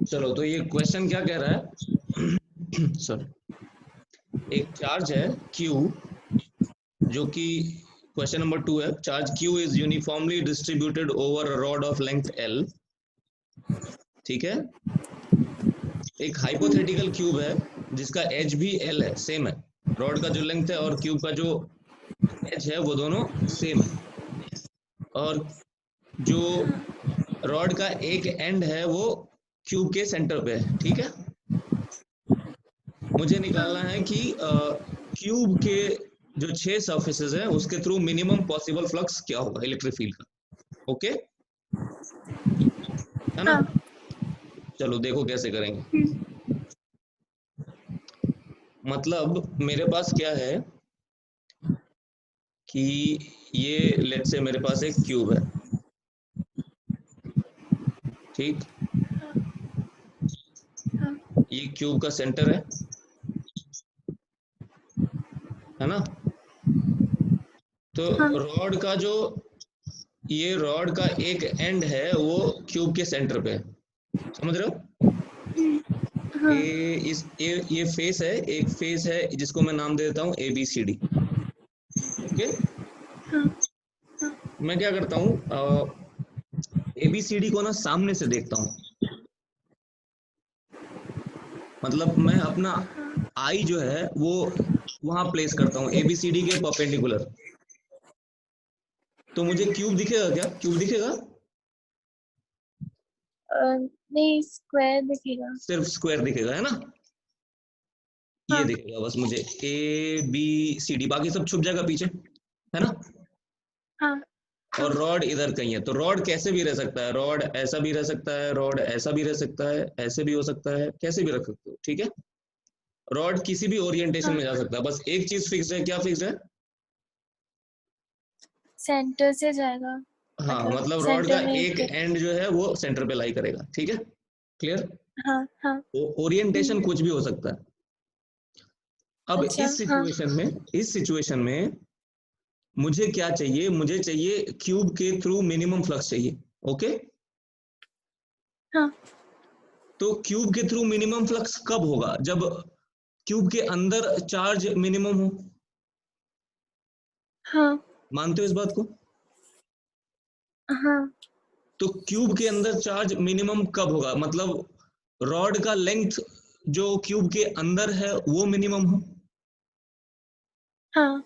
चलो, तो ये क्वेश्चन क्या कह रहा है सॉरी, एक चार्ज है Q, जो कि क्वेश्चन नंबर 2 है। Charge Q is uniformly distributed over a rod of length L। ठीक है, एक हाइपोथेटिकल क्यूब है जिसका एज भी L है, सेम है। रॉड का जो लेंथ है और क्यूब का जो एज है वो दोनों सेम है, और जो रॉड का एक एंड है वो क्यूब के सेंटर पे है। ठीक है, मुझे निकालना है कि क्यूब के जो 6 सरफेसेस हैं उसके थ्रू मिनिमम पॉसिबल फ्लक्स क्या होगा इलेक्ट्रिक फील्ड का। ओके, है ना? हाँ। चलो देखो कैसे करेंगे। मतलब मेरे पास क्या है कि ये लेट्स से मेरे पास एक क्यूब है, ठीक, ये क्यूब का सेंटर है ना? तो हाँ। रॉड का जो, ये रॉड का एक एंड है वो क्यूब के सेंटर पे है, समझ रहे हो? हाँ। ये फेस है, एक फेस है जिसको मैं नाम दे देता हूँ ABCD। ओके, मैं क्या करता हूँ, ABCD को ना सामने से देखता हूँ, मतलब मैं अपना आई जो है वो वहां प्लेस करता हूँ ABCD के परपेंडिकुलर। तो मुझे क्यूब दिखेगा क्या? क्यूब दिखेगा? नहीं, स्क्वायर दिखेगा। सिर्फ स्क्वायर दिखेगा, है ना? ये हाँ। दिखेगा बस मुझे ABCD, बाकी सब छुप जाएगा पीछे, है ना? हाँ। और हाँ। रॉड इधर कहीं है, तो रॉड कैसे भी रह सकता है, रॉड ऐसा भी रह सकता है, रॉड ऐसा भी रह सकता है, ऐसे भी हो सकता है, कैसे भी रख सकते हो। ठीक है, रॉड किसी भी ओरिएंटेशन हाँ। में जा सकता है, बस एक चीज फिक्स्ड है। क्या फिक्स्ड है? सेंटर से जाएगा, हाँ, मतलब मतलब रॉड का सेंटर में एक एक। एंड जो है वो सेंटर पे लाई करेगा। ठीक है, क्लियर? हाँ। हाँ। ओरिएंटेशन कुछ भी हो सकता है। अब अच्छा। हाँ। इस सिचुएशन में मुझे क्या चाहिए? मुझे चाहिए क्यूब के थ्रू मिनिमम फ्लक्स चाहिए। ओके, हाँ। तो क्यूब के थ्रू मिनिमम फ्लक्स कब होगा? जब क्यूब के अंदर चार्ज मिनिमम हो। हाँ। मानते हो इस बात को? हाँ। तो क्यूब के अंदर चार्ज मिनिमम कब होगा? मतलब रॉड का लेंथ जो क्यूब के अंदर है वो मिनिमम हो। हाँ।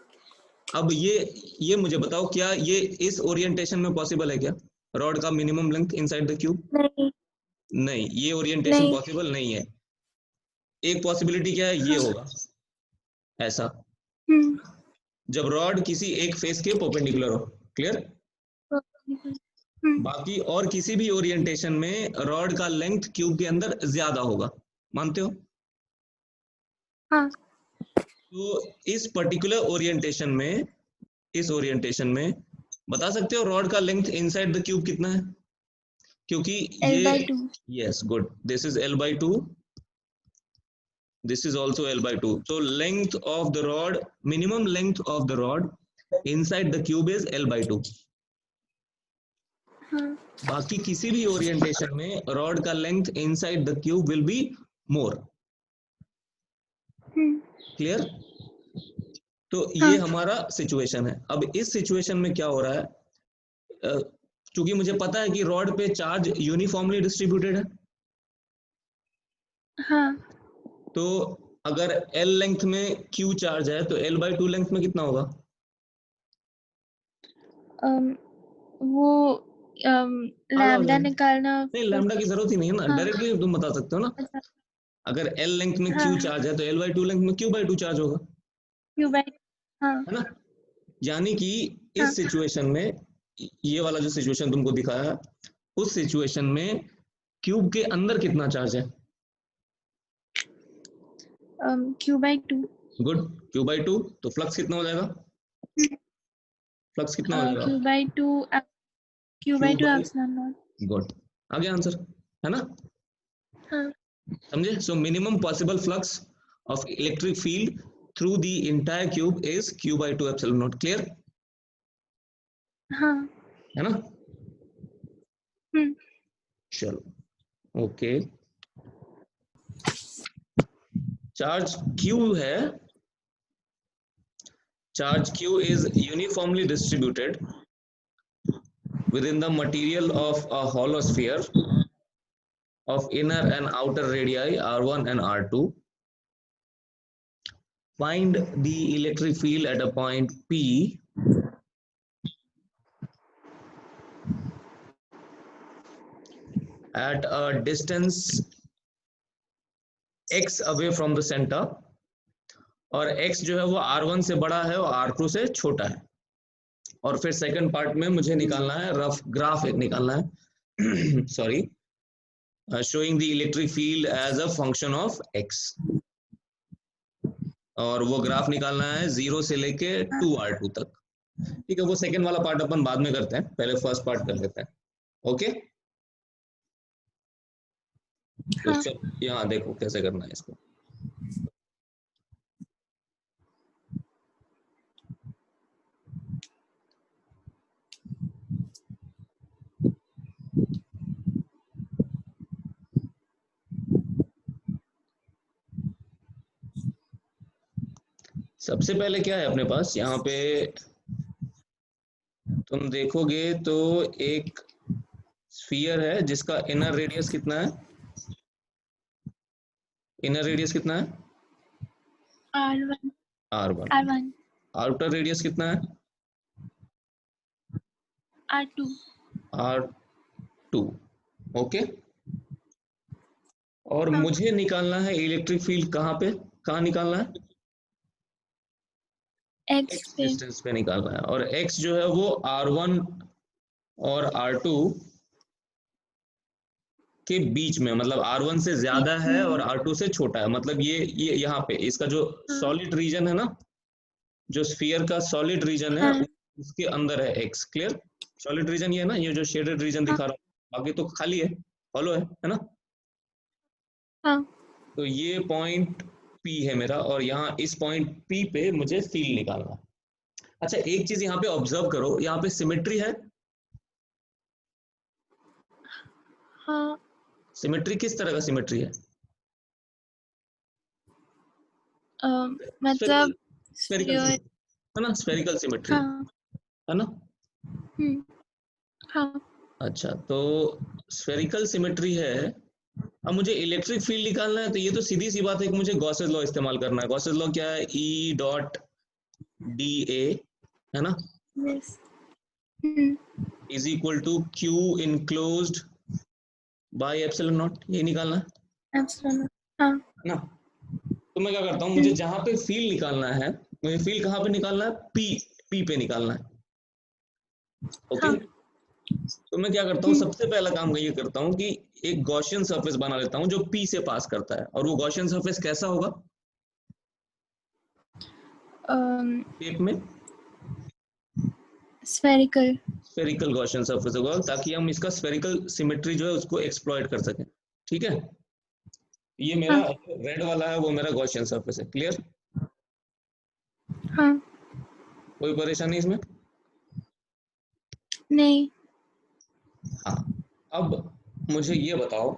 अब ये मुझे बताओ, क्या ये इस ओरिएंटेशन में पॉसिबल है क्या? रॉड का minimum length inside the cube? नहीं। नहीं, ये ओरिएंटेशन नहीं। पॉसिबल नहीं है। एक पॉसिबिलिटी क्या है, ये हाँ। होगा ऐसा, हम्म। जब रॉड किसी एक फेस के परपेंडिकुलर हो। क्लियर? बाकी और किसी भी ओरिएंटेशन में रॉड का लेंथ क्यूब के अंदर ज्यादा होगा। मानते हो? हाँ। तो इस ओरिएंटेशन में बता सकते हो रॉड का लेंथ इनसाइड द क्यूब कितना है? क्योंकि ये, L/2। Yes good, this is L/2, this is also L/2, so length of the rod, minimum length of the rod inside the cube is L/2। हाँ। बाकी किसी भी ओरिएंटेशन में रॉड का length inside the cube will be more. Clear? तो ये हाँ। हमारा सिचुएशन है। अब इस सिचुएशन में क्या हो रहा है, क्योंकि मुझे पता है कि रॉड पे चार्ज यूनिफॉर्मली डिस्ट्रीब्यूटेड है, हाँ। तो अगर L लेंथ में Q चार्ज है तो L/2 लेंथ में कितना होगा? वो आधा हो लैम्डा जाएगा। निकालना नहीं, फिर। लैम्डा की जरूरत ही नहीं है ना, हाँ। डायरेक्टली तुम बता सकते हो ना। अच्छा। अगर L लेंथ में हाँ। Q चार्ज है तो L/2 लेंथ में Q/2 चार्ज होगा, Q/2। हाँ। है ना? यानी कि हाँ। इस सिचुएशन में, ये वाला जो सिचुएशन तुमको दिखाया, उस सिचुएशन में क्यूब के अंदर कितना चार्ज है? Q/2। गुड, Q/2, तो फ्लक्स कितना हो जाएगा? फ्लक्स कितना हो जाएगा? Q/2। Q Q/2 by, epsilon naught. Good, आ गया आंसर, है ना? हाँ। समझे? So minimum possible flux of electric field through the entire cube is Q/2 epsilon naught. Clear? हाँ। है ना? हम्म। चलो, ओके, चार्ज Q है, charge Q is uniformly distributed within the material of a hollow sphere of inner and outer radii R1 and R2. Find the electric field at a point P at a distance x away from the center, और x जो है वो R1 से बड़ा है और R2 से छोटा है। और फिर सेकंड पार्ट में मुझे निकालना है रफ ग्राफ एक निकालना है sorry, showing the electric field as a function of x, और वो ग्राफ निकालना है 0 से लेके 2R2 तक। ठीक है, वो सेकंड वाला पार्ट अपन बाद में करते हैं, पहले फर्स्ट पार्ट कर लेते हैं। ओके, तो हाँ, यहाँ देखो कैसे करना है इसको। सबसे पहले क्या है अपने पास, यहाँ पे तुम देखोगे तो एक स्फीयर है जिसका इनर रेडियस कितना है, इनर रेडियस कितना है R1, R1, R1, outer radius कितना है R2, R2। ओके, और हाँ, मुझे निकालना है इलेक्ट्रिक फील्ड कहाँ पे, कहाँ निकालना है, X x पे, डिस्टेंस पे निकालना है, और x जो है वो R1 और R2 के बीच में, मतलब R1 से ज्यादा है और R2 से छोटा है, मतलब ये यहाँ पे इसका जो हाँ, सॉलिड रीजन है ना, जो स्फीयर का सॉलिड रीजन है हाँ, उसके अंदर है x। क्लियर, सॉलिड रीजन ये है ना, ये जो शेडेड रीजन हाँ, दिखा रहा हूँ, बाकी तो खाली है, हॉलो है ना। हाँ, तो ये पॉइंट P है मेरा, और यहाँ इस पॉइंट P पे मुझे फील्ड निकालना है। अच्छा, एक चीज यहाँ पे ऑब्जर्व करो, यहाँ पे सिमेट्री है। हाँ, सिमेट्री किस तरह का सिमेट्री है, मतलब स्फेरिकल sphere, है ना, स्फेरिकल सिमेट्री हाँ, है ना। हाँ, अच्छा, तो स्फेरिकल सिमेट्री है। अब मुझे इलेक्ट्रिक फील्ड निकालना है, तो ये तो सीधी सी बात है कि मुझे गॉसेस लॉ इस्तेमाल करना है। गॉसेस लॉ क्या है, E डॉट डी ए है ना, yes, is equal to Q enclosed by epsilon naught, ये निकालना है epsilon, हाँ, ना। तो मैं क्या करता हूँ, मुझे जहां पे फील्ड निकालना है, मुझे फील्ड कहाँ पे निकालना है, P पे निकालना है। ओके, हाँ, तो मैं क्या करता हूँ, सबसे पहला काम मैं ये करता हूँ कि एक गॉसियन सरफेस बना लेता हूँ जो P से पास करता है। और वो गॉसियन सरफेस कैसा होगा, शेप में spherical, स्फेरिकल गॉसियन सरफेस होगा, ताकि हम इसका स्फेरिकल सिमेट्री जो है उसको एक्सप्लॉइट कर सकें। ठीक है, ये मेरा हाँ, रेड वाला है वो मेरा गॉसियन सरफेस है। क्लियर, हाँ, कोई परेशानी इसमें? नहीं, हाँ, अब मुझे ये बताओ,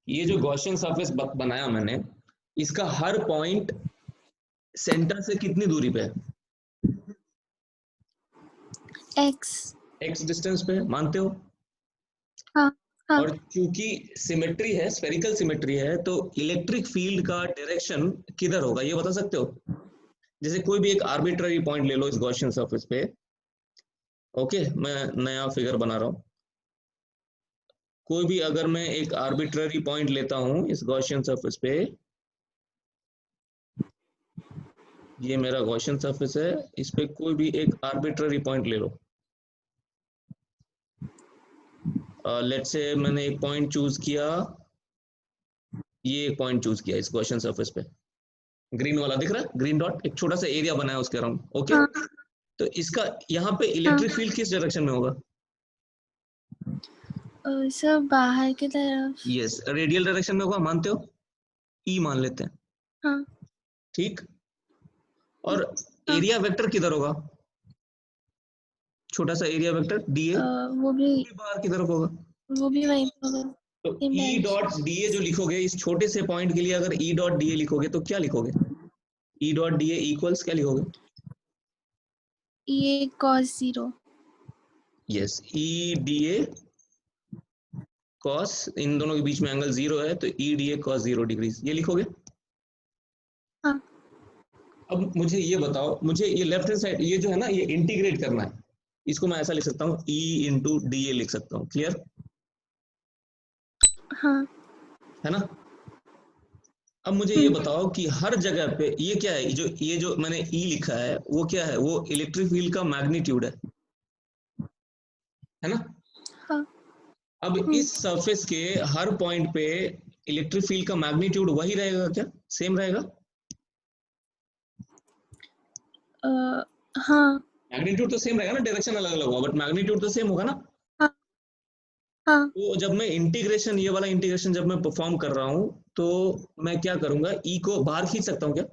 ये जो गॉसियन सरफेस बनाया मैंने, इसका हर पॉइंट सेंटर से कितनी दूरी पे है, X, x डिस्टेंस पे है, मानते हो। हाँ, हाँ, और चूंकि सिमेट्री है, स्फेरिकल सिमेट्री है, तो इलेक्ट्रिक फील्ड का डायरेक्शन किधर होगा ये बता सकते हो। जैसे कोई भी एक आर्बिट्ररी पॉइंट ले लो इस गॉसियन सरफेस पे। ओके, मैं नया फिगर बना रहा हूँ। कोई भी अगर मैं एक आर्बिट्ररी पॉइंट लेता हूँ इस गॉसियन सरफेस पे, ये मेरा गॉसियन सरफेस है, इस पे कोई भी एक आर्बिट्ररी पॉइंट ले लो। लेट्स से मैंने एक पॉइंट चूज किया, ये एक पॉइंट चूज किया इस गॉसियन सरफेस पे, ग्रीन वाला दिख रहा है, ग्रीन डॉट, एक छोटा सा एरिया बना है उसके अराउंड। ओके, हाँ, तो इसका यहाँ पे हाँ, इलेक्ट्रिक फील्ड किस डायरेक्शन में होगा, सब बाहर की तरफ, यस, रेडियल डायरेक्शन में होगा, मानते हो, ई मान लेते हैं। हाँ, ठीक, और हाँ, एरिया वेक्टर किधर होगा, छोटा सा एरिया वेक्टर डी ए, वो भी बाहर की तरफ होगा। वो भी वही होगा, तो ई डॉट डी जो लिखोगे इस छोटे से पॉइंट के लिए, अगर ई डॉट डी लिखोगे तो क्या लिखोगे? ई डॉट डी इक्वल्स क्या लिखोगे? ये cos 0. Yes, E D A cos, इन दोनों के बीच में एंगल 0 है तो E D A cos 0 degrees, ये लिखोगे। हाँ. अब मुझे ये बताओ, मुझे ये लेफ्ट हैंड साइड ये जो है ना, ये इंटीग्रेट करना है। इसको मैं ऐसा लिख सकता हूँ, ई इंटू डी ए लिख सकता हूँ। क्लियर? हाँ. है ना? अब मुझे ये बताओ कि हर जगह पे ये क्या है, ये जो मैंने ई लिखा है वो क्या है? वो इलेक्ट्रिक फील्ड का मैग्नीट्यूड है ना? हाँ. अब इस सरफेस के हर पॉइंट पे इलेक्ट्रिक फील्ड का मैग्नीट्यूड वही रहेगा क्या? सेम रहेगा? हाँ. मैग्नीट्यूड तो सेम रहेगा ना, डायरेक्शन अलग अलग होगा बट मैग्नीट्यूड तो सेम होगा ना। हाँ. हाँ. तो जब मैं इंटीग्रेशन, ये वाला इंटीग्रेशन जब मैं परफॉर्म कर रहा हूं तो मैं क्या करूंगा, ई को बाहर खींच सकता हूं क्या?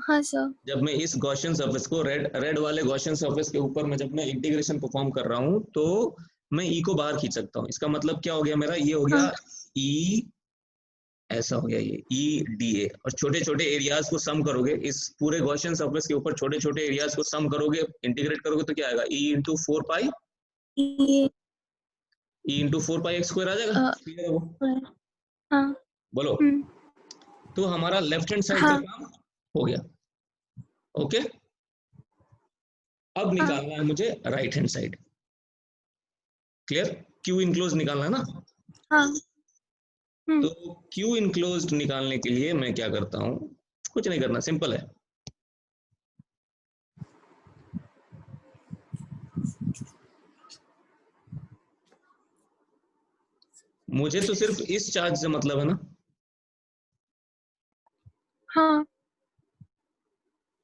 हाँ सर. जब मैं इस गॉसियन सरफेस को रेड वाले गॉसियन सरफेस के ऊपर मैं जब मैं इंटीग्रेशन परफॉर्म कर रहा हूं तो मैं ई को बाहर खींच सकता हूं। इसका मतलब क्या हो गया मेरा? ये हो गया हाँ. ई, ऐसा हो गया ये ई डी ए, और छोटे छोटे एरियाज को सम करोगे इस पूरे गॉसियन सरफेस के ऊपर, छोटे छोटे एरियाज को सम करोगे, इंटीग्रेट करोगे तो क्या आएगा? ई इंटू 4 पाई, ये E into 4 pi x square आ जाएगा। ठीक है वो हाँ. बोलो। तो हमारा लेफ्ट हैंड साइड का हाँ. काम हो गया। ओके, अब निकालना है मुझे right hand side. Clear? Q enclose निकालना है ना? हाँ. तो क्यू इनक्लोज निकालने के लिए मैं क्या करता हूं, कुछ नहीं करना, सिंपल है। मुझे तो सिर्फ इस चार्ज से मतलब है ना, हाँ.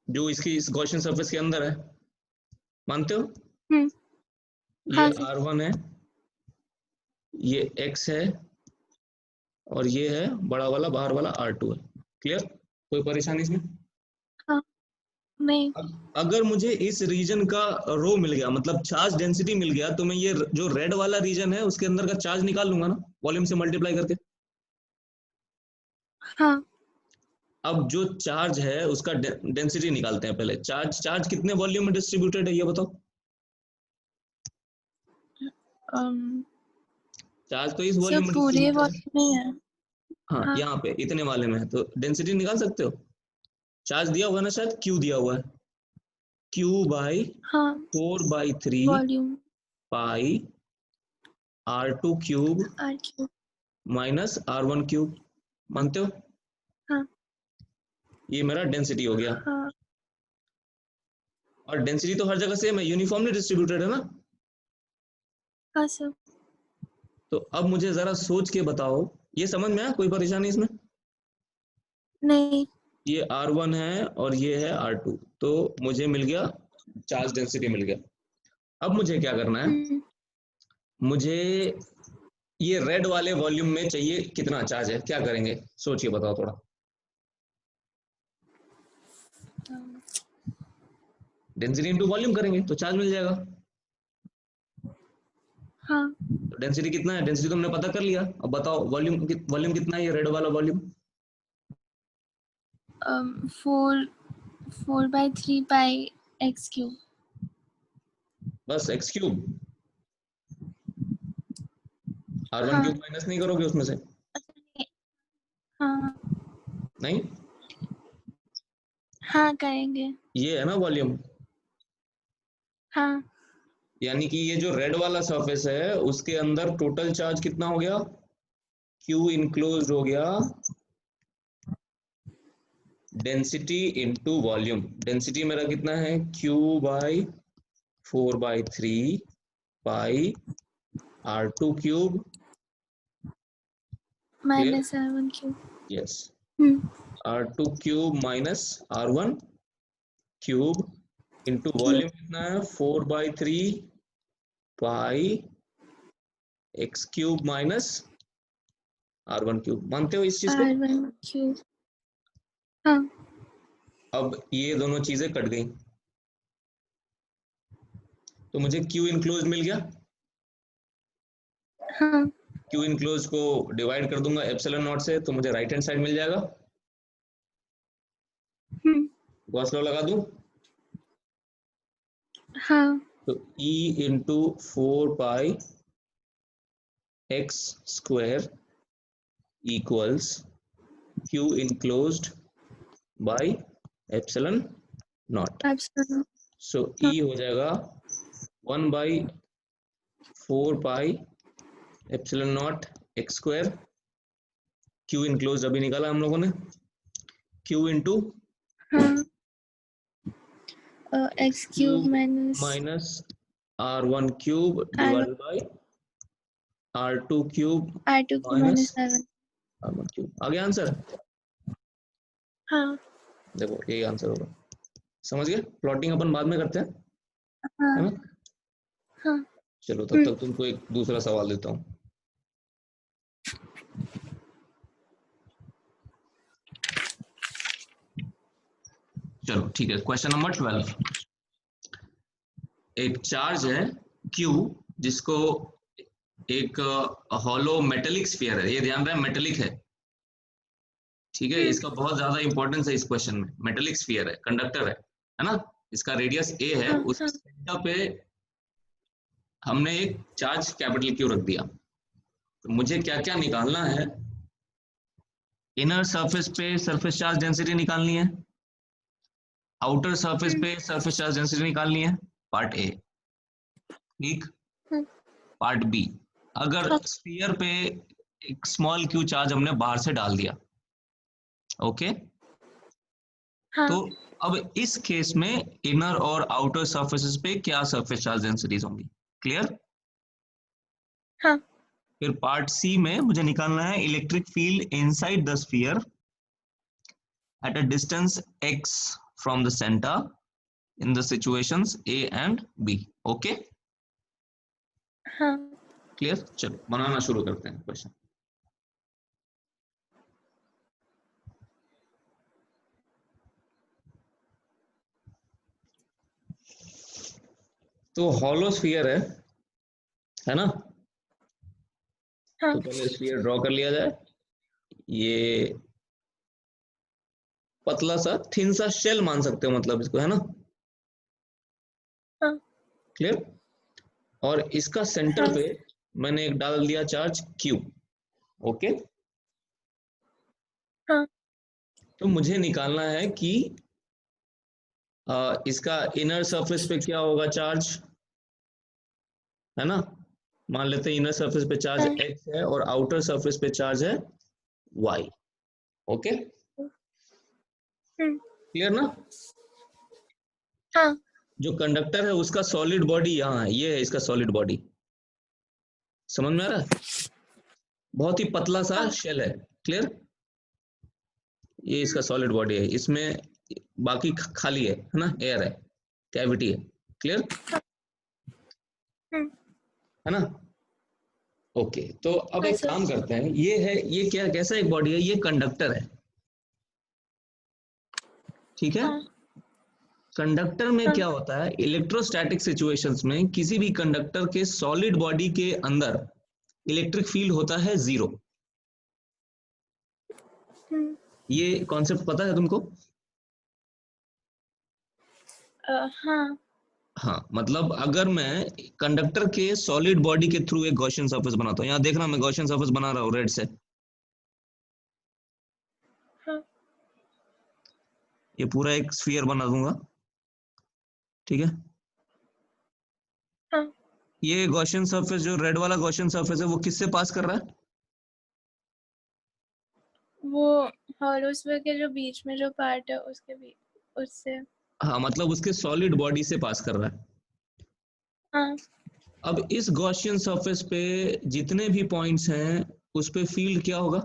जो इसकी इस गॉसियन सरफेस के अंदर है, मानते हो? ये हाँ. R1 है, ये X है, और ये है बड़ा वाला बाहर वाला R2 है। क्लियर? कोई परेशानी इसमें? हाँ. नहीं. अगर मुझे इस रीजन का रो मिल गया, मतलब चार्ज डेंसिटी मिल गया, तो मैं ये जो रेड वाला रीजन है उसके अंदर का चार्ज निकाल लूंगा ना, वॉल्यूम से मल्टीप्लाई करके। हाँ. अब जो चार्ज है उसका डेंसिटी निकालते हैं पहले। चार्ज कितने वॉल्यूम में डिस्ट्रीब्यूटेड है ये बताओ? चार्ज तो इस सर वॉल्यूम में पूरे डिस्ट्रीब्यूटेड है। वॉल्यूम में है. हाँ, हाँ. यहाँ पे इतने वाले में है, तो डेंसिटी निकाल सकते हो। चार्ज दिया हुआ है ना, शायद क्यू दिया हुआ है, क्यू बाई हाँ. 4/3 वॉल्यूम पाई R2 cube R3. Minus R1 cube. मानते हो? हाँ. ये मेरा डेंसिटी हो गया। हाँ. और डेंसिटी तो हर जगह सेम है, यूनिफॉर्मली डिस्ट्रीब्यूटेड है ना। हाँ सर. तो अब मुझे जरा सोच के बताओ, ये समझ में आया? कोई परेशानी इसमें? नहीं. ये R1 है और ये है R2, तो मुझे मिल गया चार्ज डेंसिटी मिल गया। अब मुझे क्या करना है, मुझे ये रेड वाले वॉल्यूम में चाहिए कितना चार्ज है, क्या करेंगे सोचिए बताओ थोड़ा। डेंसिटी इंटू वॉल्यूम करेंगे तो चार्ज मिल जाएगा। हाँ. तो डेंसिटी कितना है? डेंसिटी तो हमने पता कर लिया। अब बताओ वॉल्यूम कितना है, ये रेड वाला वॉल्यूम? 4/3 by x cube. बस x क्यूब। R1 हाँ. क्यूब माइनस नहीं करोगे उसमें से? हाँ. नहीं, हाँ करेंगे. ये है ना वॉल्यूम। हाँ. यानी कि ये जो रेड वाला सरफेस है उसके अंदर टोटल चार्ज कितना हो गया? क्यू इनक्लोज हो गया डेंसिटी इंटू वॉल्यूम। डेंसिटी मेरा कितना है? Q by 4/3 pi R2 cube minus R1 cube. Yes, R2 cube minus R1 cube into volume कितना है? 4/3 पाई x cube minus R1 cube. मानते हो इस चीज को? R1 cube. हाँ. अब ये दोनों चीजें कट गई तो मुझे Q इनक्लोज मिल गया। हाँ क्यू इनक्लोज को डिवाइड कर दूंगा एप्सिलॉन नॉट से, तो मुझे राइट हैंड साइड मिल जाएगा। गॉस लॉ लगा दूं, हाँ तो E into 4 pi x square equals Q enclosed by epsilon naught. Epsilon. So E हो जाएगा 1/4 pi epsilon naught x square, Q enclose अभी निकाला हम लोगों ने, क्यू इंटू हाँ x cube minus minus R1 cube divided by R2 cube R2 cube minus minus R1। R1 cube. आ गया आंसर? हाँ देखो यही आंसर होगा। समझ गए? प्लॉटिंग अपन बाद में करते हैं, हाँ है ना? हाँ। चलो तब तक तुमको एक दूसरा सवाल देता हूँ। चलो ठीक है, क्वेश्चन नंबर 12। एक चार्ज है Q, जिसको एक हॉलो मेटेलिक स्फीयर है, ये ध्यान रहे मेटेलिक है, ठीक है? इसका बहुत ज्यादा इंपॉर्टेंस है इस क्वेश्चन में। मेटेलिक स्फीयर है, कंडक्टर है ना? इसका रेडियस a है, हाँ उस हाँ सेंटर पे हमने एक चार्ज कैपिटल Q रख दिया। तो मुझे क्या क्या निकालना है? इनर सरफेस पे सरफेस चार्ज डेंसिटी निकालनी है, आउटर सरफेस पे सरफेस चार्ज डेंसिटी निकालनी है, पार्ट ए, ठीक। पार्ट बी, अगर स्फीयर पे एक स्मॉल क्यू चार्ज हमने बाहर से डाल दिया, ओके, हाँ तो अब इस केस में इनर और आउटर सरफेसेस पे क्या सरफेस चार्ज डेंसिटीज होंगी? क्लियर? हाँ फिर पार्ट सी में मुझे निकालना है electric field inside the sphere at a distance x from the center in the situations A and B. Okay? हाँ। क्लियर? चलो बनाना शुरू करते हैं क्वेश्चन। तो हॉलो स्फीयर है ना? हाँ तो पहले स्फीयर ड्रॉ कर लिया जाए। ये पतला सा थिन सा शेल मान सकते हो मतलब इसको, है ना? हाँ क्लियर? और इसका सेंटर हाँ पे मैंने एक डाल दिया चार्ज Q। ओके, हाँ तो मुझे निकालना है कि इसका इनर सरफेस पे क्या होगा चार्ज, है ना? मान लेते हैं इनर सरफेस पे चार्ज हाँ x है और आउटर सरफेस पे चार्ज है y। ओके, क्लियर ना? हाँ जो कंडक्टर है उसका सॉलिड बॉडी यहाँ है, ये है इसका सॉलिड बॉडी। समझ में आ रहा है? बहुत ही पतला सा हाँ शेल है। क्लियर? ये इसका सॉलिड बॉडी है, इसमें बाकी खाली है ना? एयर है, कैविटी है। क्लियर? है ना? ओके, तो अब हाँ एक सर। काम करते हैं, ये है, ये क्या कैसा एक बॉडी है? ये कंडक्टर है, ठीक है? हाँ कंडक्टर में हाँ क्या होता है, इलेक्ट्रोस्टैटिक सिचुएशंस में किसी भी कंडक्टर के सॉलिड बॉडी के अंदर इलेक्ट्रिक फील्ड होता है 0। ये कॉन्सेप्ट पता है तुमको? हाँ हाँ, मतलब अगर मैं कंडक्टर के सॉलिड बॉडी के थ्रू एक गॉसियन सरफेस बनाता हूँ, यहाँ देखना मैं गॉसियन सरफेस बना रहा हूँ रेड से, हाँ ये पूरा एक स्फीयर बना दूंगा, ठीक है? हाँ। ये गॉसियन सरफेस, जो रेड वाला गॉसियन सरफेस है, वो किससे पास कर रहा है? वो हॉलोस्फीयर के जो बीच में जो पार्ट है उसके बीच, उससे। हाँ, मतलब उसके सॉलिड बॉडी से पास कर रहा है। हाँ अब इस गॉसियन सरफेस पे जितने भी पॉइंट्स हैं उस पे फील्ड क्या होगा?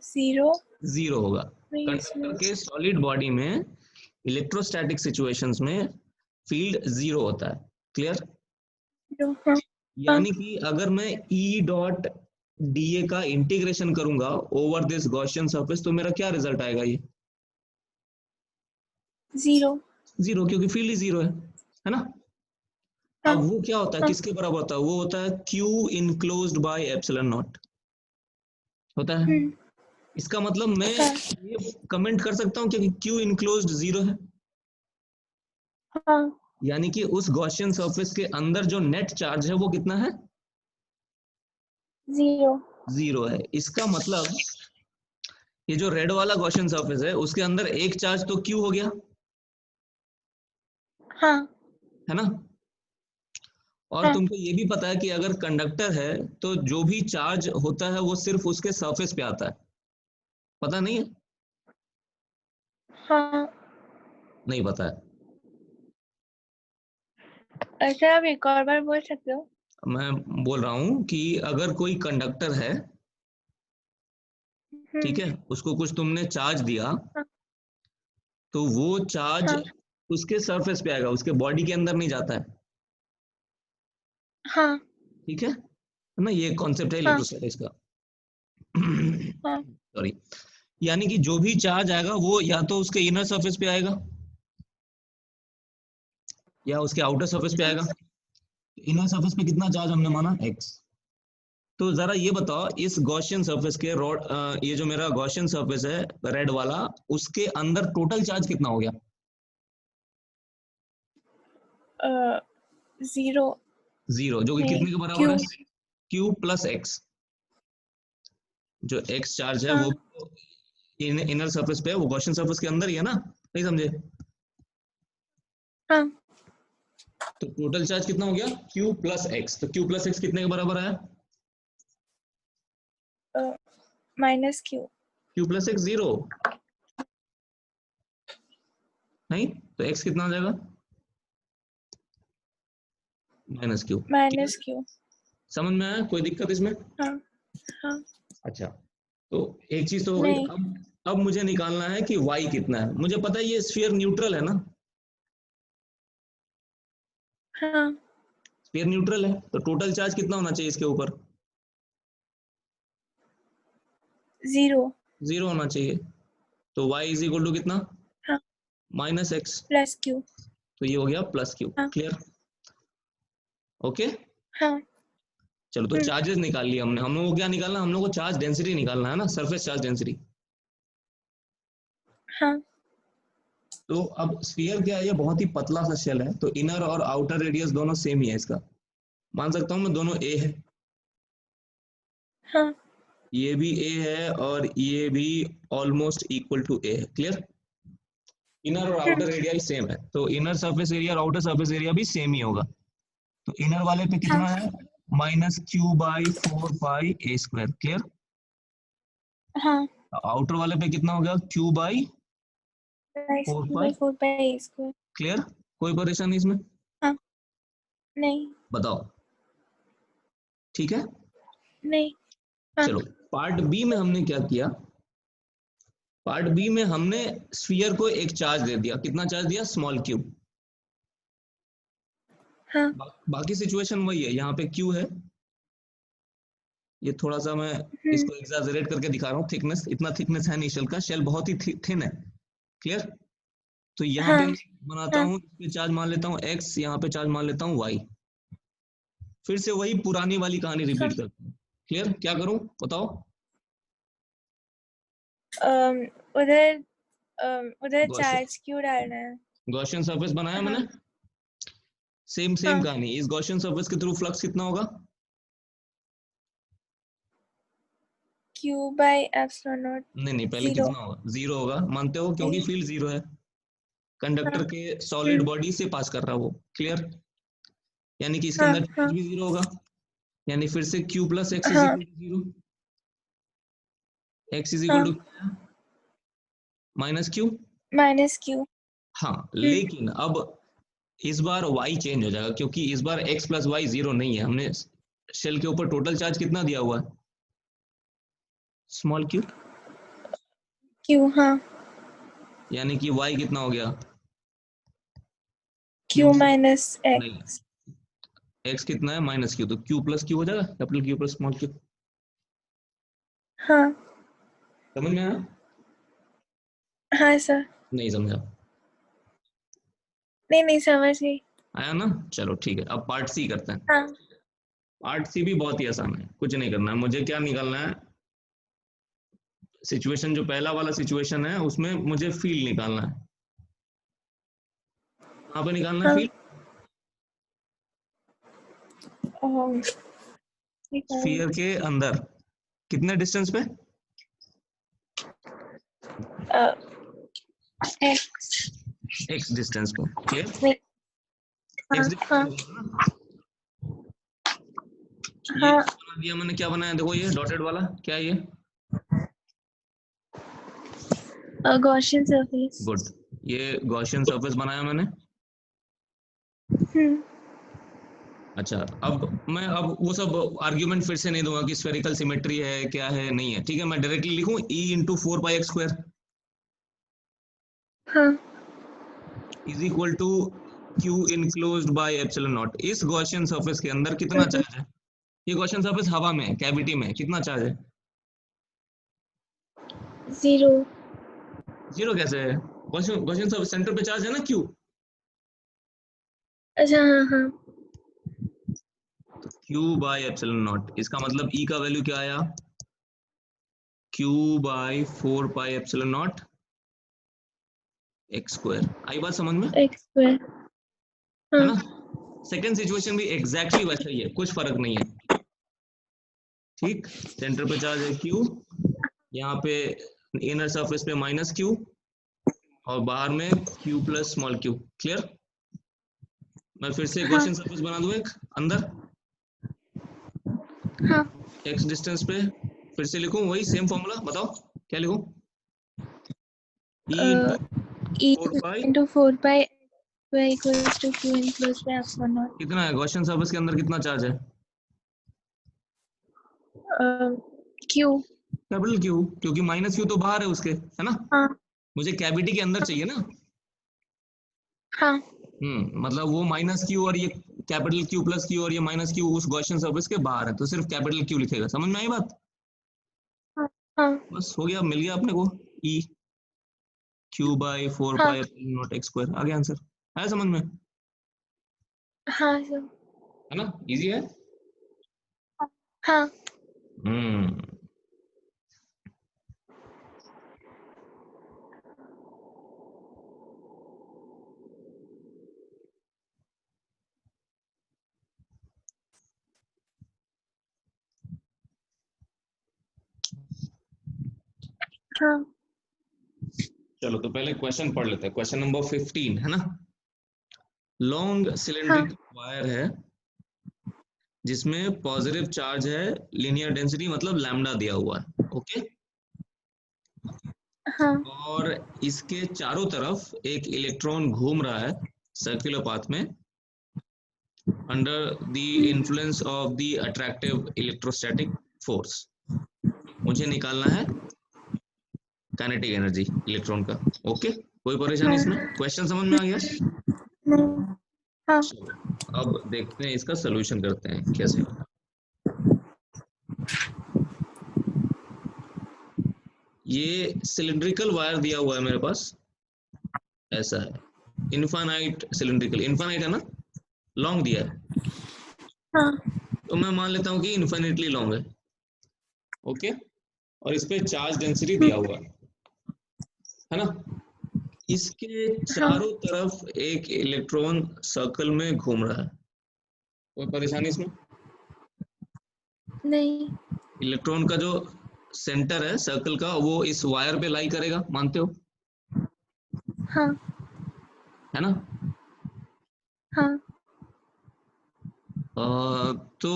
0 0 होगा। मीन्स कंडक्टर के सॉलिड बॉडी में इलेक्ट्रोस्टैटिक सिचुएशंस में फील्ड 0 होता है। क्लियर? हाँ हाँ यानी कि अगर मैं E डॉट dA का इंटीग्रेशन करूंगा ओवर दिस गॉसियन सरफेस, तो मेरा क्या रिजल्ट आएगा? ये 0। 0, क्योंकि फील्ड ही 0 है ना? अब वो क्या होता है, हाँ। किसके बराबर होता है, वो होता है Q enclosed by epsilon not होता है। इसका मतलब मैं हाँ। ये कमेंट कर सकता हूँ कि Q इनक्लोज्ड 0 है, हाँ। यानी कि उस गॉसियन सरफेस के अंदर जो नेट चार्ज है वो कितना है, 0। 0 है। इसका मतलब ये जो रेड वाला गॉसियन सरफेस है उसके अंदर एक चार्ज तो Q हो गया, हाँ। है ना। और हाँ। तुमको ये भी पता है कि अगर कंडक्टर है तो जो भी चार्ज होता है वो सिर्फ उसके सरफेस पे आता है, पता नहीं है, हाँ। नहीं पता है। अच्छा, आप एक और बार बोल सकते हो? मैं बोल रहा हूं कि अगर कोई कंडक्टर है, ठीक है, उसको कुछ तुमने चार्ज दिया, हाँ। तो वो चार्ज हाँ। उसके सरफेस पे आएगा, उसके बॉडी के अंदर नहीं जाता है, हाँ। ठीक है ना। ये कॉन्सेप्ट है हाँ। इलेक्ट्रोस्टैटिक्स का। हाँ। सॉरी। यानी कि जो भी चार्ज आएगा वो या तो उसके इनर सरफेस पे आएगा या उसके आउटर सरफेस पे आएगा। इनर सरफेस पे कितना चार्ज हमने माना, x। तो जरा ये बताओ, इस गॉसियन सरफेस के रोड, ये जो मेरा गॉसियन सरफेस है रेड वाला, उसके अंदर टोटल चार्ज कितना हो गया, 0। 0, जो कि नहीं, कितने के बराबर Q। है, Q प्लस एक्स। जो x चार्ज है वो हाँ। इनर सरफेस पे है, वो गॉसियन सरफेस के अंदर ही है ना, नहीं समझे। हाँ। तो टोटल चार्ज कितना हो गया, Q प्लस एक्स। तो Q प्लस एक्स कितने के बराबर आया, -Q। Q प्लस एक्स 0, नहीं तो x कितना आ जाएगा, -Q। Clear, -Q। समझ में आया, कोई दिक्कत इसमें। हाँ। हाँ। अच्छा, तो एक चीज तो हो गई। नहीं। अब मुझे निकालना है कि y कितना है। मुझे पता है ये स्फीयर न्यूट्रल है ना, हाँ। स्फीयर न्यूट्रल है, तो टोटल चार्ज कितना होना चाहिए इसके ऊपर, 0। 0 होना चाहिए। तो y इज इक्वल टू कितना, हाँ। -x। +Q। तो ये हो गया +Q। हाँ। Clear, okay. हाँ। चलो, तो चार्जेस निकाल लिए हमने। हम लोग को क्या निकालना, हम लोग को चार्ज डेंसिटी निकालना है ना, सरफेस चार्ज डेंसिटी। हाँ। तो अब स्फीयर क्या है, ये बहुत ही पतला सा शेल है, तो इनर और आउटर रेडियस दोनों सेम ही है इसका। मान सकता हूं मैं दोनों a है, हाँ। ये भी a है और ये भी ऑलमोस्ट इक्वल टू a है। क्लियर, इनर और आउटर एरिया ही सेम है, तो इनर सरफेस एरिया और आउटर सरफेस एरिया भी सेम ही होगा। तो इनर वाले पे हाँ। कितना है, -Q/4πa²। क्लियर, हाँ। आउटर वाले पे कितना हो गया, Q/4π। +Q/4πa²। क्लियर, कोई परेशानी इसमें, हाँ। नहीं। बताओ, ठीक है। नहीं। हाँ। चलो, पार्ट बी में हमने क्या किया, पार्ट बी में हमने स्फीयर को एक चार्ज दे दिया, कितना चार्ज दिया, q। हाँ। बाकी सिचुएशन वही है, यहाँ पे q है, ये थोड़ा सा मैं इसको एग्जैजरेट करके दिखा रहा हूँ, थिकनेस, इतना थिकनेस है नहीं शेल का, शेल बहुत ही थिन है। क्लियर, तो यहाँ पे हाँ। मैं बनाता हाँ। हूँ, इस पे चार्ज मान लेता हूँ x, यहाँ पे चार्ज मान लेता हूँ y। फिर से वही पुरानी वाली कहानी हाँ। रिपीट करता हूँ। क्लियर, क्या करूँ बताओ, अम, उधर उधर गॉसियन चार्ज क्यों डालना है? गॉसियन सरफेस बनाया हाँ। मैंने, सेम सेम हाँ। कहानी, इस गॉसियन सरफेस के थ्रू फ्लक्स कितना होगा, Q/ε0। नहीं नहीं, पहले 0। कितना होगा, 0 होगा, मानते हो, क्योंकि फील्ड 0 है, हाँ। कंडक्टर के सॉलिड बॉडी से पास कर रहा है वो। क्लियर, यानी कि इसके हाँ। अंदर चार्ज हाँ। भी 0 होगा, यानी फिर से Q प्लस एक्स इज हाँ। Equal to 0। X is equal हाँ। To -Q। -Q। हाँ, लेकिन अब इस बार y चेंज हो जाएगा, क्योंकि इस बार x प्लस वाई 0 नहीं है, हमने शेल के ऊपर टोटल चार्ज कितना दिया हुआ है, q। Q। हाँ। यानी कि y कितना हो गया, Q Q, - नहीं, X। x कितना है, -Q, तो Q प्लस Q हो जाएगा, कैपिटल Q प्लस q। हाँ। समझ में आया, हाँ सर। नहीं समझा, नहीं, नहीं समझ गई। आया ना? चलो ठीक है, अब पार्ट सी करते हैं। हाँ पार्ट सी भी बहुत ही आसान है, कुछ नहीं करना है मुझे। क्या निकालना है? सिचुएशन, जो पहला वाला सिचुएशन है उसमें मुझे फील्ड निकालना है। कहाँ पे निकालना है हाँ फील्ड? ठीक है। स्फीयर के अंदर कितने डिस्टेंस पे? एक्स एक्स डिस्टेंस पे। क्लियर? हाँ एक्स हाँ डिस्टेंस पे ना? ये हाँ बना दिया मैंने। क्या बनाया देखो, ये डॉटेड वाला क्या है ये? Gaussian surface. गुड, ये गॉसियन सरफेस बनाया मैंने। अच्छा, अब वो सब आर्ग्यूमेंट फिर से नहीं दूंगा कि स्फेरिकल सिमेट्री है क्या है नहीं है। ठीक है, मैं डायरेक्टली लिखूं E इंटू 4πx² हाँ is equal to Q enclosed by epsilon naught. इस गॉसियन सरफेस के अंदर कितना चार्ज है? ये गॉसियन सरफेस हवा में, कैविटी में कितना चार्ज है? जीरो। जीरो कैसे है? गॉसियन सरफेस सेंटर पे चार्ज है ना Q। अच्छा हाँ हाँ तो Q बाय एप्सिलॉन नॉट, इसका मतलब E का वैल्यू क्या आया? Q bye 4πε0 x²। आई बात समझ में? X square. है हाँ ना? सेकेंड सिचुएशन भी एग्जैक्टली वैसा ही है, कुछ फर्क नहीं है। ठीक, सेंटर पे चार्ज है Q, यहाँ पे इनर सरफेस पे -Q, और बाहर में Q plus small q। Clear? मैं फिर से हाँ गॉसियन सरफेस बना दूं एक अंदर हाँ x डिस्टेंस पे। फिर से लिखूं वही सेम फॉर्मूला, बताओ क्या लिखूं? E into E 4π। Into 4 pi equals to Q enclosed by epsilon naught. कितना है गॉसियन सरफेस के अंदर, कितना चार्ज है? क्यू। कैपिटल Q, क्योंकि -Q तो बाहर है उसके, है ना? हाँ मुझे कैविटी के अंदर चाहिए ना। हाँ मतलब वो -Q और ये कैपिटल Q प्लस Q और ये -Q उस गॉसियन सरफेस के बाहर है, तो सिर्फ कैपिटल Q लिखेगा। समझ में आई बात? हाँ हाँ बस हो गया, मिल गया अपने को E Q बाई 4 पाई हाँ नॉट x²। आ गया आंसर। आया समझ में? हाँ सब। है ना? इजी है। हाँ हम्म हाँ चलो तो पहले क्वेश्चन पढ़ लेते हैं। क्वेश्चन नंबर 15 है ना? लॉन्ग हाँ सिलेंड्रिकल वायर है जिसमें पॉजिटिव चार्ज है, लीनियर डेंसिटी मतलब लैम्डा दिया हुआ है। ओके, हाँ और इसके चारों तरफ एक इलेक्ट्रॉन घूम रहा है सर्कुलर पाथ में, under the influence of the attractive electrostatic force. मुझे निकालना है काइनेटिक एनर्जी इलेक्ट्रॉन का। ओके, कोई परेशानी हाँ इसमें? क्वेश्चन समझ में आ गया? नहीं हाँ चलो अब देखते हैं, इसका सोल्यूशन करते हैं कैसे। ये सिलिंड्रिकल वायर दिया हुआ है मेरे पास, ऐसा है। इनफाइनाइट सिलिंड्रिकल, इनफाइनाइट है ना, लॉन्ग दिया है, हाँ तो मैं मान लेता हूँ कि इन्फाइनेटली लॉन्ग है। ओके, और इस पे चार्ज डेंसिटी दिया हुआ है ना? इसके हाँ चारों तरफ एक इलेक्ट्रॉन सर्कल में घूम रहा है। कोई परेशानी इसमें? नहीं इलेक्ट्रॉन का जो सेंटर है सर्कल का, वो इस वायर पे लाई करेगा, मानते हो? हाँ है ना? हाँ तो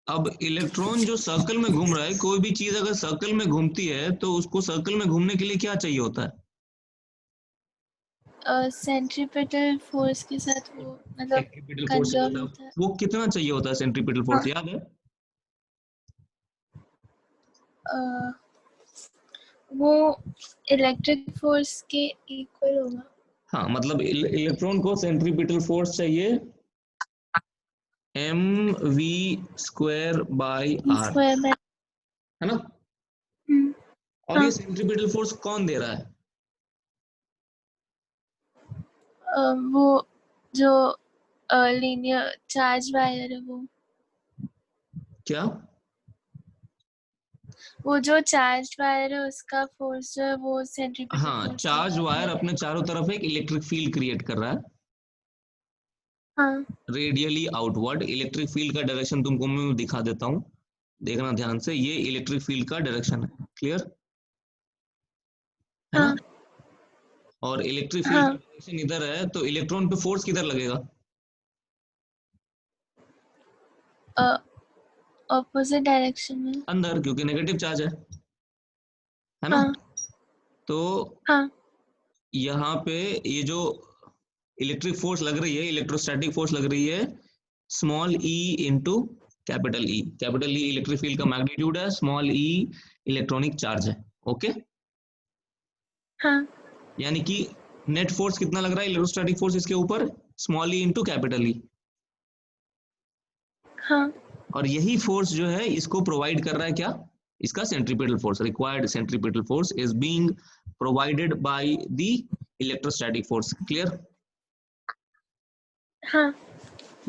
अब इलेक्ट्रॉन जो सर्कल में घूम रहा है, कोई भी चीज अगर सर्कल में घूमती है तो उसको सर्कल में घूमने के लिए क्या चाहिए होता है? सेंट्रीपिटल फोर्स के साथ वो मतलब सेंट्रीपिटल फोर्स चाहिए कंजर्व होता होता है। है। वो कितना चाहिए होता है सेंट्रीपिटल फोर्स, हाँ याद है? अ, वो इलेक्ट्रिक फोर्स के इक्वल होगा। हाँ, मतलब इलेक्ट्रॉन को सेंट्रीपिटल फोर्स चाहिए mv² by r, square by. है ना? और हाँ ये सेंट्रीपिटल फोर्स कौन दे रहा है? वो जो लीनियर चार्ज वायर है क्या? वो जो चार्ज वायर है उसका फोर्स जो है वो सेंट्रीपिटल हाँ, फोर्स चार्ज वायर है। अपने चारों तरफ एक इलेक्ट्रिक फील्ड क्रिएट कर रहा है हाँ रेडियली आउटवर्ड। इलेक्ट्रिक फील्ड का डायरेक्शन तुमको मैं दिखा देता हूँ, देखना ध्यान से। ये इलेक्ट्रिक फील्ड का डायरेक्शन है, क्लियर है ना? हाँ और इलेक्ट्रिक फील्ड का हाँ डायरेक्शन इधर है, तो इलेक्ट्रॉन पे फोर्स किधर लगेगा? ऑपोजिट डायरेक्शन में। अंदर, क्योंकि नेगेटिव चार्ज है ना? हाँ तो हाँ यहाँ पे ये जो इलेक्ट्रिक फोर्स लग रही है, इलेक्ट्रोस्टैटिक फोर्स लग रही है स्मॉल ई इंटू कैपिटल ई। कैपिटल ई इलेक्ट्रिक फील्ड का मैग्नीट्यूड है, स्मॉल ई इलेक्ट्रॉनिक चार्ज है। ओके, हाँ यानी कि नेट फोर्स कितना लग रहा है इलेक्ट्रोस्टैटिक फोर्स इसके ऊपर? स्मॉल ई इंटू कैपिटल ई। हाँ और यही फोर्स जो है इसको प्रोवाइड कर रहा है क्या? इसका centripetal force, required centripetal force is being provided by the electrostatic force. Clear? हाँ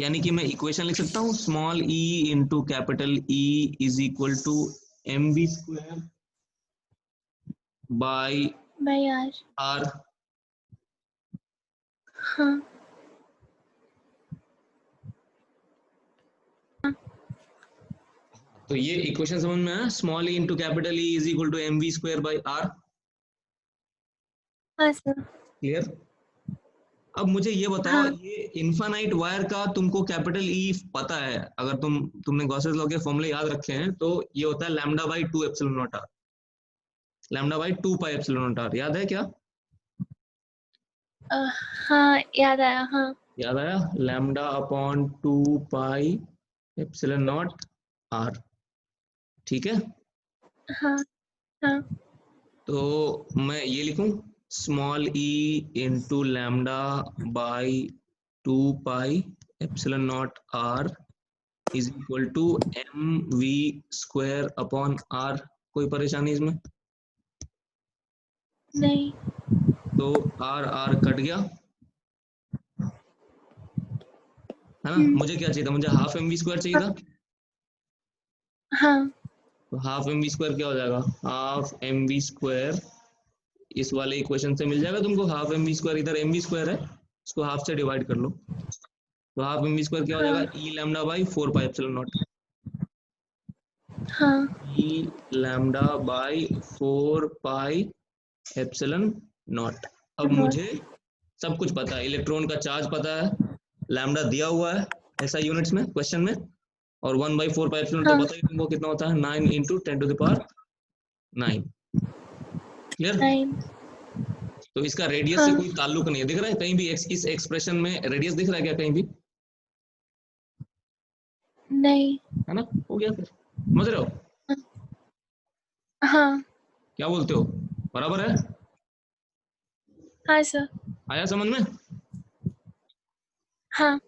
यानी कि मैं इक्वेशन लिख सकता हूं, small E into capital E is equal to M B square by by यार। आर। हाँ तो ये इक्वेशन समझ में है, small E into capital E is equal to M V square by R. हाँ सर। क्लियर? अब मुझे ये बताओ, हाँ ये इनफाइनाइट वायर का तुमको कैपिटल ई पता है, अगर तुमने गॉसेस लॉ के फॉर्मूले याद रखे हैं, तो ये होता है lambda by 2 epsilon naught R. Lambda by 2 pi epsilon naught R, याद है क्या? हाँ याद आया। हाँ याद आया? Lambda upon 2 pi epsilon naught R. ठीक है, हाँ हाँ तो मैं ये लिखूं, small E into lambda by 2 pi epsilon naught R is equal to M V square upon R. कोई परेशानी इसमें? नहीं। तो आर आर कट गया, है ना? हम्म, मुझे क्या चाहिए था? मुझे हाफ एम वी स्क्वायर चाहिए था। हाँ तो हाफ एम वी स्क्वायर क्या हो जाएगा? हाफ एम वी स्क्वायर इस वाले इक्वेशन से मिल जाएगा तुमको। हाफ एम वी स्क्वायर, इधर एम वी स्क्वायर है, इसको हाफ से डिवाइड कर लो। तो हाफ एम वी स्क्वायर क्या हो जाएगा? हाँ E lambda by 4 pi epsilon naught. हाँ E lambda by 4 pi epsilon naught. अब नॉट। मुझे सब कुछ पता है, इलेक्ट्रॉन का चार्ज पता है, लैम्डा दिया हुआ है ऐसा यूनिट्स में क्वेश्चन में, और 1/4 पाई एप्सिलॉन तो हाँ पता ही तुमको कितना होता है, 9 into 10 to the power 9। Clear? 9। तो इसका रेडियस से हाँ कोई ताल्लुक नहीं है, दिख रहा है कहीं भी? इस एक्सप्रेशन में रेडियस दिख रहा है क्या कहीं भी? नहीं। है ना? हो गया फिर, समझ रहे हो? हाँ क्या बोलते हो, बराबर है? हाँ सर। आया समझ में? हाँ